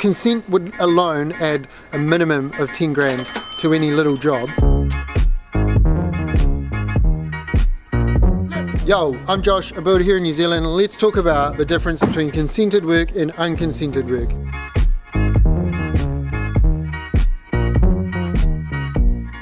Consent would alone add a minimum of 10 grand to any little job. Yo, I'm Josh, a builder here in New Zealand, and let's talk about the difference between consented work and unconsented work.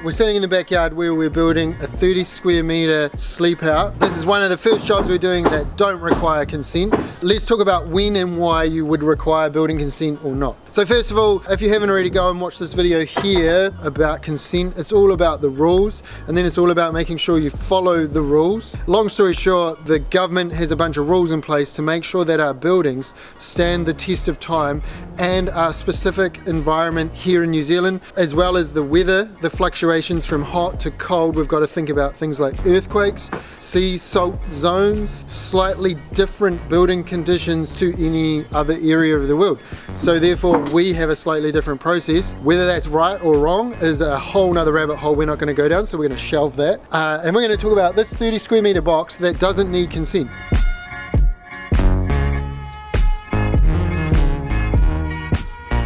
We're sitting in the backyard where we're building a 30 square metre sleep out. This is one of the first jobs we're doing that don't require consent. Let's talk about when and why you would require building consent or not. So first of all, if you haven't already, go and watch this video here about consent. It's all about the rules, and then it's all about making sure you follow the rules. Long story short, the government has a bunch of rules in place to make sure that our buildings stand the test of time and our specific environment here in New Zealand, as well as the weather, the fluctuations from hot to cold. We've got to think about things like earthquakes, sea salt zones, slightly different building conditions to any other area of the world. So therefore, we have a slightly different process. Whether that's right or wrong is a whole nother rabbit hole we're not going to go down, so we're going to shelve that. And we're going to talk about this 30 square metre box that doesn't need consent.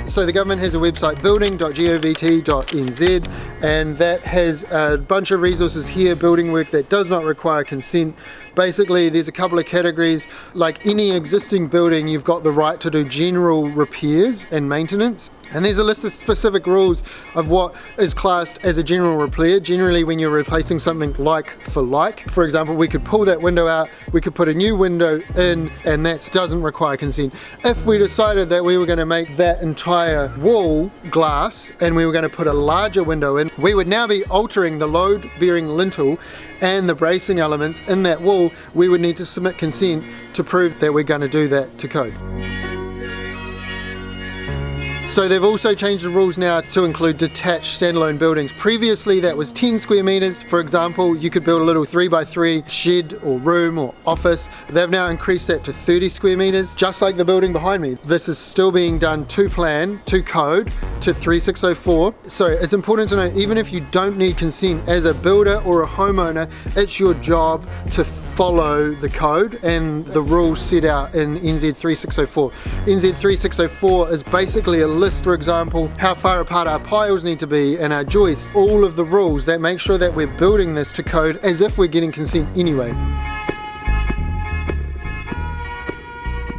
So the government has a website, building.govt.nz, and that has a bunch of resources here, building work that does not require consent. Basically, there's a couple of categories. Like any existing building, you've got the right to do general repairs and maintenance. And there's a list of specific rules of what is classed as a general repair. Generally, when you're replacing something like for like, for example, we could pull that window out, we could put a new window in, and that doesn't require consent. If we decided that we were going to make that entire wall glass and we were going to put a larger window in, we would now be altering the load-bearing lintel and the bracing elements in that wall. We would need to submit consent to prove that we're going to do that to code. So they've also changed the rules now to include detached standalone buildings. Previously that was 10 square metres. For example, you could build a little 3x3 shed or room or office. They've now increased that to 30 square metres, just like the building behind me. This is still being done to plan, to code, to 3604. So it's important to know, even if you don't need consent as a builder or a homeowner, it's your job to follow the code and the rules set out in NZ 3604. NZ 3604 is basically a list, for example, how far apart our piles need to be and our joists, all of the rules that make sure that we're building this to code as if we're getting consent anyway.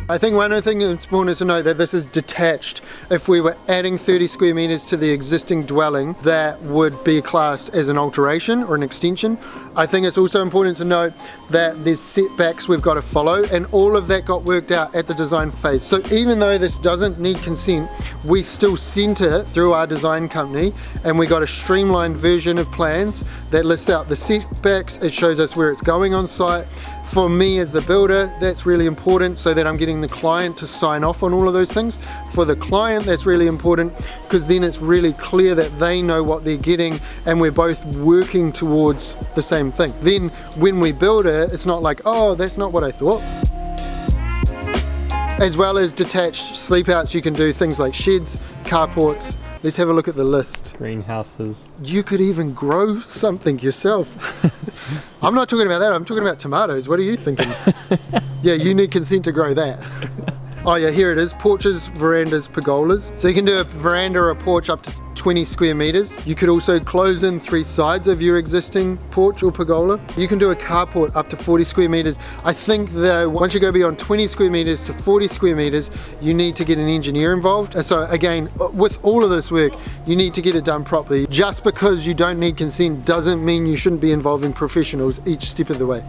I think one other thing it's important to know that this is detached. If we were adding 30 square metres to the existing dwelling, that would be classed as an alteration or an extension. I think it's also important to note that there's setbacks we've got to follow, and all of that got worked out at the design phase. So even though this doesn't need consent, we still sent it through our design company, and we got a streamlined version of plans that lists out the setbacks. It shows us where it's going on site. For me as the builder, that's really important so that I'm getting the client to sign off on all of those things. For the client, that's really important because then it's really clear that they know what they're getting and we're both working towards the same thing. Then when we build it, it's not like, oh, that's not what I thought. As well as detached sleep outs, you can do things like sheds, carports. Let's have a look at the list. Greenhouses. You could even grow something yourself. I'm not talking about that, I'm talking about tomatoes. What are you thinking? Yeah, you need consent to grow that. Oh yeah, here it is, porches, verandas, pergolas. So you can do a veranda or a porch up to 20 square metres. You could also close in 3 sides of your existing porch or pergola. You can do a carport up to 40 square metres. I think though, once you go beyond 20 square metres to 40 square metres, you need to get an engineer involved. So again, with all of this work, you need to get it done properly. Just because you don't need consent doesn't mean you shouldn't be involving professionals each step of the way.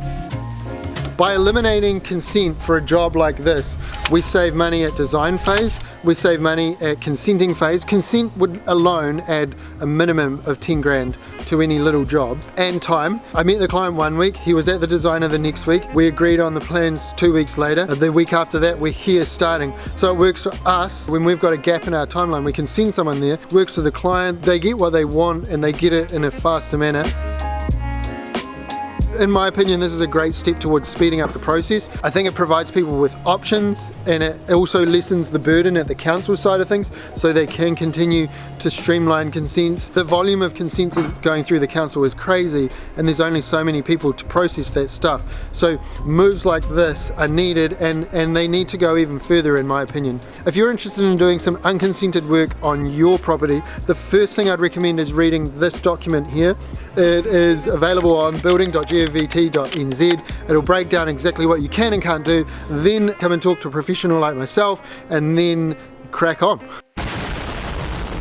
By eliminating consent for a job like this, we save money at design phase, we save money at consenting phase. Consent would alone add a minimum of 10 grand to any little job, and time. I met the client 1 week, he was at the designer the next week, we agreed on the plans 2 weeks later, the week after that we're here starting. So it works for us when we've got a gap in our timeline, we can send someone there, works for the client, they get what they want and they get it in a faster manner. in my opinion, this is a great step towards speeding up the process. I think it provides people with options, and it also lessens the burden at the council side of things, so they can continue to streamline consents. The volume of consents going through the council is crazy, and there's only so many people to process that stuff. So moves like this are needed, and they need to go even further, in my opinion. If you're interested in doing some unconsented work on your property, the first thing I'd recommend is reading this document here. It is available on building.govt.nz. It'll break down exactly what you can and can't do, then come and talk to a professional like myself, and then crack on.